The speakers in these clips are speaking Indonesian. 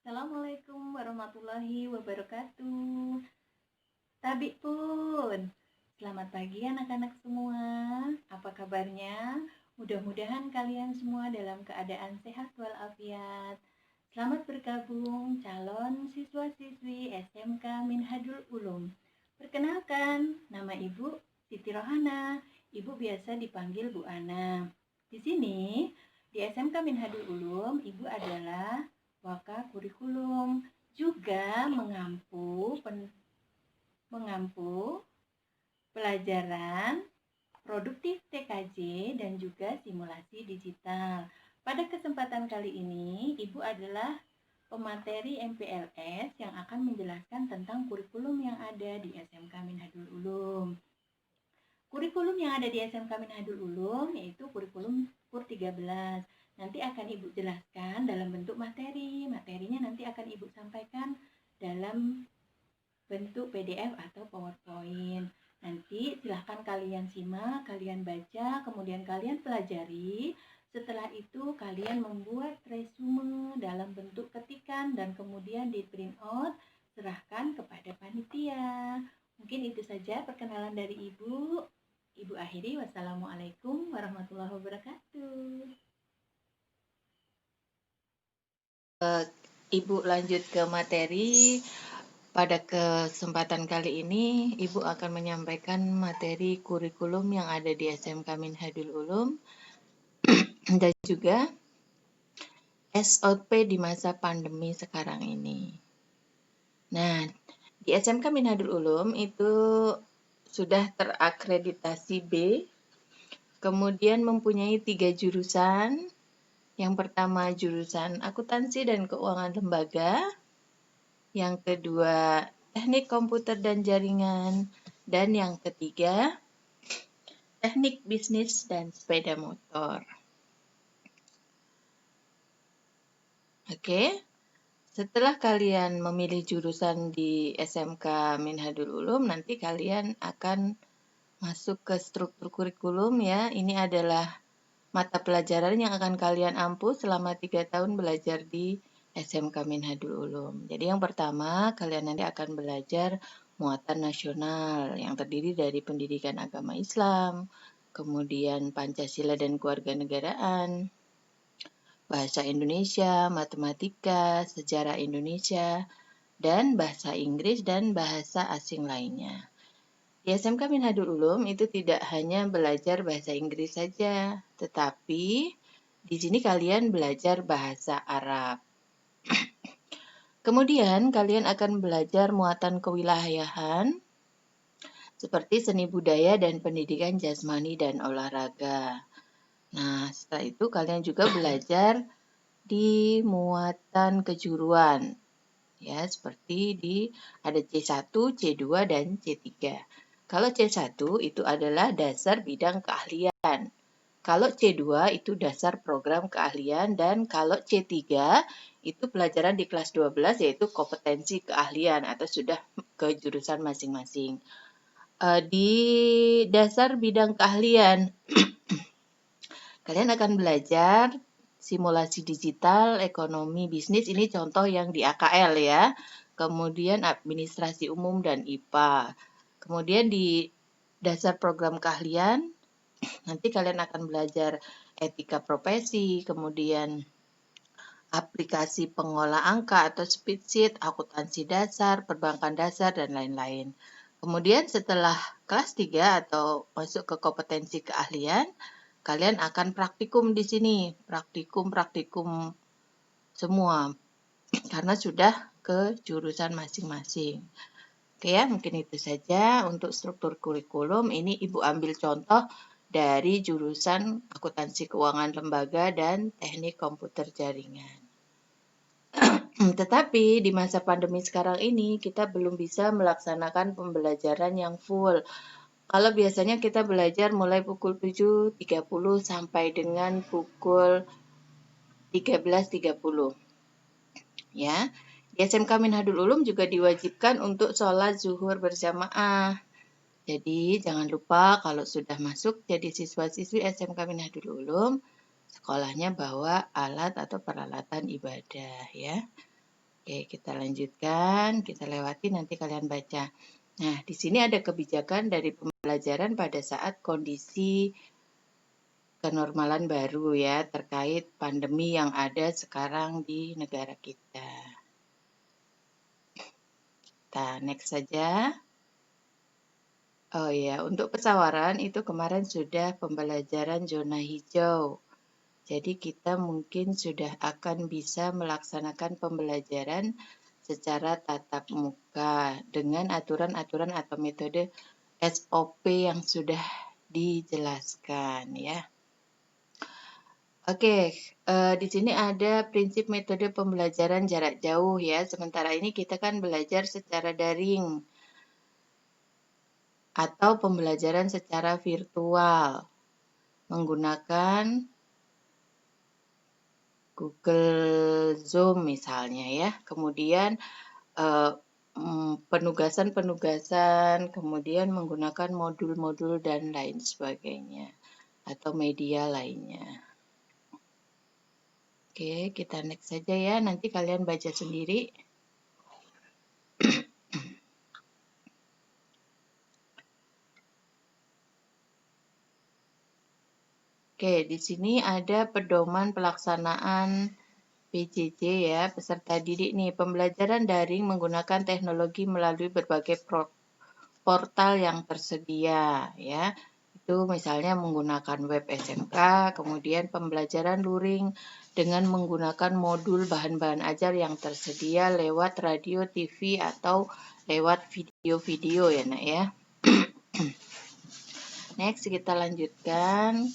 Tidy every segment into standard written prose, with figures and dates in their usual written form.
Assalamualaikum warahmatullahi wabarakatuh. Tabik pun. Selamat pagi anak-anak semua. Apa kabarnya? Mudah-mudahan kalian semua dalam keadaan sehat walafiat. Selamat bergabung calon siswa-siswi SMK Minhadul Ulum. Perkenalkan, nama Ibu Siti Rohana. Ibu biasa dipanggil Bu Ana. Di sini, di SMK Minhadul Ulum, Ibu adalah Waka Kurikulum, juga mengampu pelajaran produktif TKJ dan juga simulasi digital. Pada kesempatan kali ini, Ibu adalah pemateri MPLS yang akan menjelaskan tentang kurikulum yang ada di SMK Minhadul Ulum. Kurikulum yang ada di SMK Minhadul Ulum yaitu kurikulum KUR 13. Nanti akan Ibu jelaskan dalam bentuk materi. Materinya nanti akan Ibu sampaikan dalam bentuk PDF atau PowerPoint. Nanti silahkan kalian simak, kalian baca, kemudian kalian pelajari. Setelah itu kalian membuat resume dalam bentuk ketikan dan kemudian di print out, serahkan kepada panitia. Mungkin itu saja perkenalan dari Ibu. Ibu akhiri, wassalamualaikum warahmatullahi wabarakatuh. Ibu lanjut ke materi. Pada kesempatan kali ini, Ibu akan menyampaikan materi kurikulum yang ada di SMK Minhadul Ulum dan juga SOP di masa pandemi sekarang ini. Nah, di SMK Minhadul Ulum itu sudah terakreditasi B, kemudian mempunyai 3 jurusan. Yang pertama jurusan akuntansi dan keuangan lembaga, yang kedua teknik komputer dan jaringan, dan yang ketiga teknik bisnis dan sepeda motor. Oke, setelah kalian memilih jurusan di SMK Minhadul Ulum, nanti kalian akan masuk ke struktur kurikulum ya. Ini adalah mata pelajaran yang akan kalian ampu selama 3 tahun belajar di SMK Minhadul Ulum. Jadi yang pertama, kalian nanti akan belajar muatan nasional yang terdiri dari pendidikan agama Islam, kemudian Pancasila dan kewarganegaraan, bahasa Indonesia, matematika, sejarah Indonesia, dan bahasa Inggris dan bahasa asing lainnya. Di SMK Minhadul Ulum itu tidak hanya belajar bahasa Inggris saja, tetapi di sini kalian belajar bahasa Arab. Kemudian kalian akan belajar muatan kewilayahan seperti seni budaya dan pendidikan jasmani dan olahraga. Nah, setelah itu kalian juga belajar di muatan kejuruan. Ya, seperti ada C1, C2 dan C3. Kalau C1 itu adalah dasar bidang keahlian. Kalau C2 itu dasar program keahlian dan kalau C3 itu pelajaran di kelas 12 yaitu kompetensi keahlian atau sudah ke jurusan masing-masing. Di dasar bidang keahlian kalian akan belajar simulasi digital, ekonomi, bisnis, ini contoh yang di AKL ya. Kemudian administrasi umum dan IPA. Kemudian di dasar program keahlian, nanti kalian akan belajar etika profesi, kemudian aplikasi pengolah angka atau spreadsheet, akuntansi dasar, perbankan dasar, dan lain-lain. Kemudian setelah kelas 3 atau masuk ke kompetensi keahlian, kalian akan praktikum di sini, praktikum semua, karena sudah ke jurusan masing-masing. Oke ya, mungkin itu saja untuk struktur kurikulum. Ini Ibu ambil contoh dari jurusan akuntansi keuangan lembaga dan teknik komputer jaringan. Tetapi di masa pandemi sekarang ini kita belum bisa melaksanakan pembelajaran yang full. Kalau biasanya kita belajar mulai pukul 7.30 sampai dengan pukul 13.30. Ya, di SMK Minhadul Ulum juga diwajibkan untuk sholat zuhur berjamaah. Jadi jangan lupa kalau sudah masuk jadi siswa-siswi SMK Minhadul Ulum, sekolahnya bawa alat atau peralatan ibadah ya. Oke, kita lanjutkan, kita lewati, nanti kalian baca. Nah, di sini ada kebijakan dari pembelajaran pada saat kondisi kenormalan baru ya, terkait pandemi yang ada sekarang di negara kita. Kita next saja. Oh ya, untuk pesawaran itu kemarin sudah pembelajaran zona hijau. Jadi kita mungkin sudah akan bisa melaksanakan pembelajaran secara tatap muka dengan aturan-aturan atau metode SOP yang sudah dijelaskan ya. Oke, di sini ada prinsip metode pembelajaran jarak jauh ya. Sementara ini kita kan belajar secara daring atau pembelajaran secara virtual menggunakan Google Zoom misalnya ya. Kemudian penugasan-penugasan, kemudian menggunakan modul-modul dan lain sebagainya atau media lainnya. Oke, kita next saja ya. Nanti kalian baca sendiri. Oke, di sini ada pedoman pelaksanaan PJJ ya, peserta didik nih. Pembelajaran daring menggunakan teknologi melalui berbagai portal yang tersedia ya. Itu misalnya menggunakan web SMK, kemudian pembelajaran luring dengan menggunakan modul bahan-bahan ajar yang tersedia lewat radio, TV, atau lewat video-video ya nak ya. Next kita lanjutkan.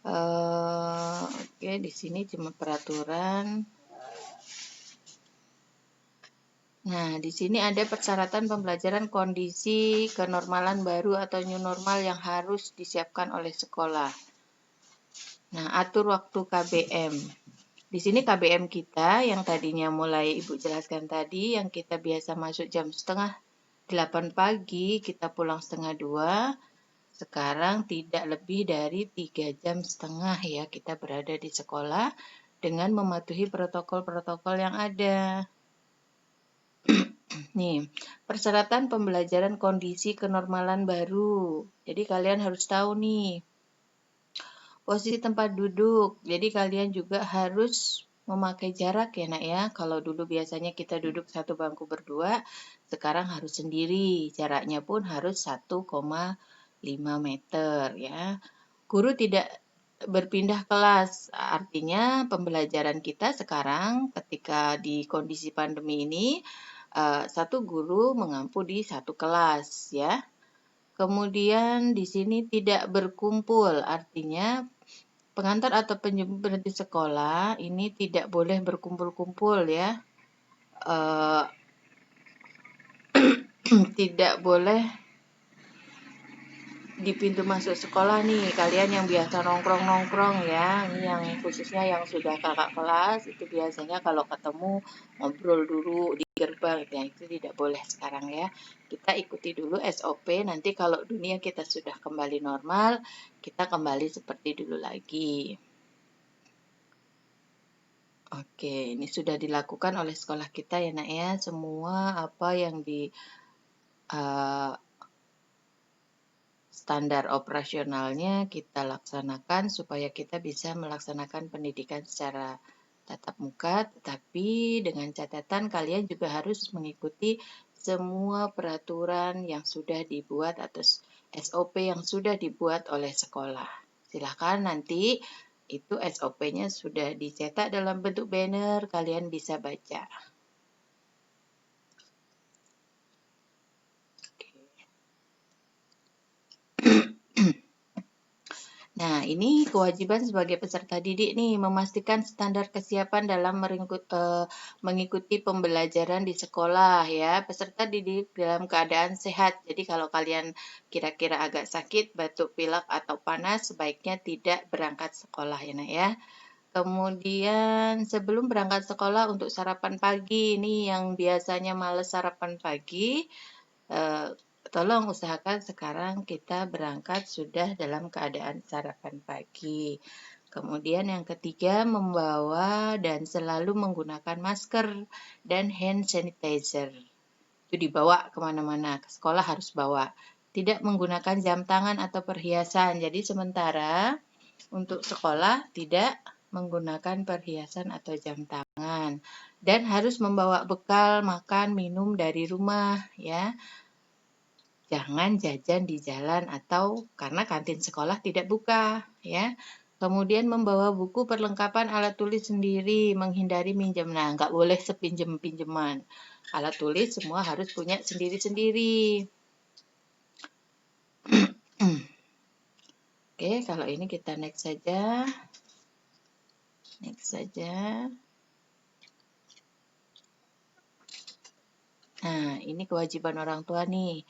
Oke, di sini cuma peraturan. Nah, di sini ada persyaratan pembelajaran kondisi kenormalan baru atau new normal yang harus disiapkan oleh sekolah. Nah, atur waktu KBM. Di sini KBM kita yang tadinya mulai Ibu jelaskan tadi, yang kita biasa masuk jam 7:30 pagi, kita pulang 1:30. Sekarang tidak lebih dari 3,5 jam ya kita berada di sekolah dengan mematuhi protokol-protokol yang ada. Nih, persyaratan pembelajaran kondisi kenormalan baru. Jadi kalian harus tahu nih, posisi tempat duduk. Jadi kalian juga harus memakai jarak ya nak ya. Kalau dulu biasanya kita duduk satu bangku berdua, sekarang harus sendiri. Jaraknya pun harus 1,5 meter ya. Guru tidak berpindah kelas, artinya pembelajaran kita sekarang ketika di kondisi pandemi ini, satu guru mengampu di satu kelas ya. Kemudian di sini tidak berkumpul, artinya pengantar atau penjemput berhenti sekolah ini tidak boleh berkumpul-kumpul ya. Tidak boleh di pintu masuk sekolah nih, kalian yang biasa nongkrong-nongkrong ya, ini yang khususnya yang sudah kakak kelas, itu biasanya kalau ketemu ngobrol dulu di gerbang, ya itu tidak boleh sekarang ya. Kita ikuti dulu SOP, nanti kalau dunia kita sudah kembali normal, kita kembali seperti dulu lagi. Oke, ini sudah dilakukan oleh sekolah kita ya nak ya, semua apa yang di standar operasionalnya kita laksanakan supaya kita bisa melaksanakan pendidikan secara tatap muka, tetapi dengan catatan kalian juga harus mengikuti semua peraturan yang sudah dibuat atau SOP yang sudah dibuat oleh sekolah. Silakan nanti itu SOP-nya sudah dicetak dalam bentuk banner, kalian bisa baca. Nah, ini kewajiban sebagai peserta didik nih, memastikan standar kesiapan dalam mengikuti pembelajaran di sekolah ya. Peserta didik dalam keadaan sehat. Jadi kalau kalian kira-kira agak sakit, batuk, pilek, atau panas, sebaiknya tidak berangkat sekolah ya nak ya. Kemudian sebelum berangkat sekolah untuk sarapan pagi, ini yang biasanya males sarapan pagi, tolong usahakan sekarang kita berangkat sudah dalam keadaan sarapan pagi. Kemudian yang ketiga, membawa dan selalu menggunakan masker dan hand sanitizer. Itu dibawa kemana-mana, ke sekolah harus bawa. Tidak menggunakan jam tangan atau perhiasan. Jadi sementara untuk sekolah tidak menggunakan perhiasan atau jam tangan. Dan harus membawa bekal makan minum dari rumah ya. Jangan jajan di jalan atau karena kantin sekolah tidak buka ya. Kemudian membawa buku perlengkapan alat tulis sendiri, menghindari minjem. Nah, nggak boleh sepinjem-pinjeman. Alat tulis semua harus punya sendiri-sendiri. Oke, kalau ini kita next saja. Next saja. Nah, ini kewajiban orang tua nih.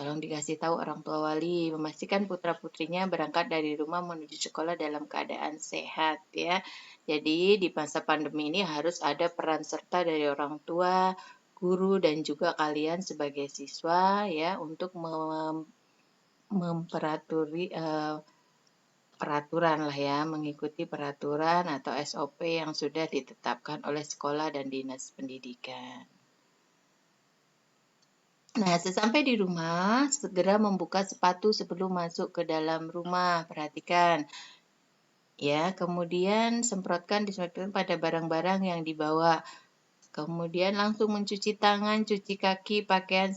Tolong dikasih tahu orang tua wali, memastikan putra-putrinya berangkat dari rumah menuju sekolah dalam keadaan sehat ya. Jadi di masa pandemi ini harus ada peran serta dari orang tua, guru dan juga kalian sebagai siswa ya untuk memperaturi peraturan lah ya, mengikuti peraturan atau SOP yang sudah ditetapkan oleh sekolah dan dinas pendidikan. Nah, sesampai di rumah, segera membuka sepatu sebelum masuk ke dalam rumah. Perhatikan. Ya, kemudian disemprotkan pada barang-barang yang dibawa. Kemudian langsung mencuci tangan, cuci kaki, pakai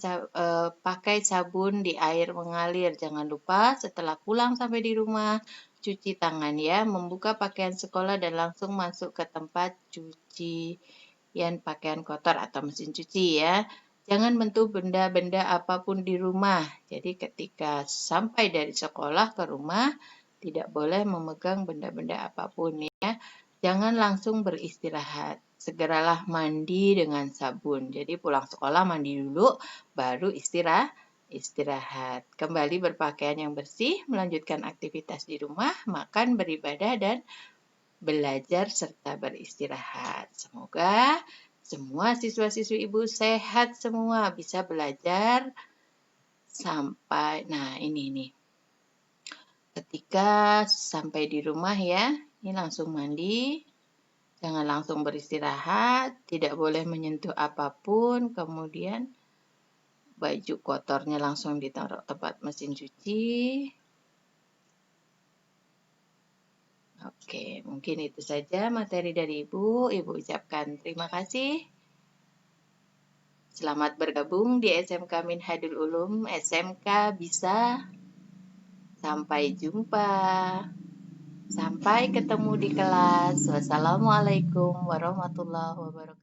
sabun di air mengalir. Jangan lupa setelah pulang sampai di rumah, cuci tangan ya. Membuka pakaian sekolah dan langsung masuk ke tempat cucian pakaian kotor atau mesin cuci ya. Jangan menyentuh benda-benda apapun di rumah. Jadi ketika sampai dari sekolah ke rumah, tidak boleh memegang benda-benda apapun ya. Jangan langsung beristirahat. Segeralah mandi dengan sabun. Jadi pulang sekolah mandi dulu, baru istirahat. Kembali berpakaian yang bersih, melanjutkan aktivitas di rumah, makan, beribadah, dan belajar serta beristirahat. Semoga semua siswa-siswi Ibu sehat semua, bisa belajar sampai, nah ini nih. Ketika sampai di rumah ya, ini langsung mandi, jangan langsung beristirahat, tidak boleh menyentuh apapun, kemudian baju kotornya langsung ditaruh tempat mesin cuci. Oke, mungkin itu saja materi dari Ibu. Ibu ucapkan terima kasih. Selamat bergabung di SMK Minhadul Ulum, SMK bisa. Sampai jumpa. Sampai ketemu di kelas. Wassalamualaikum warahmatullahi wabarakatuh.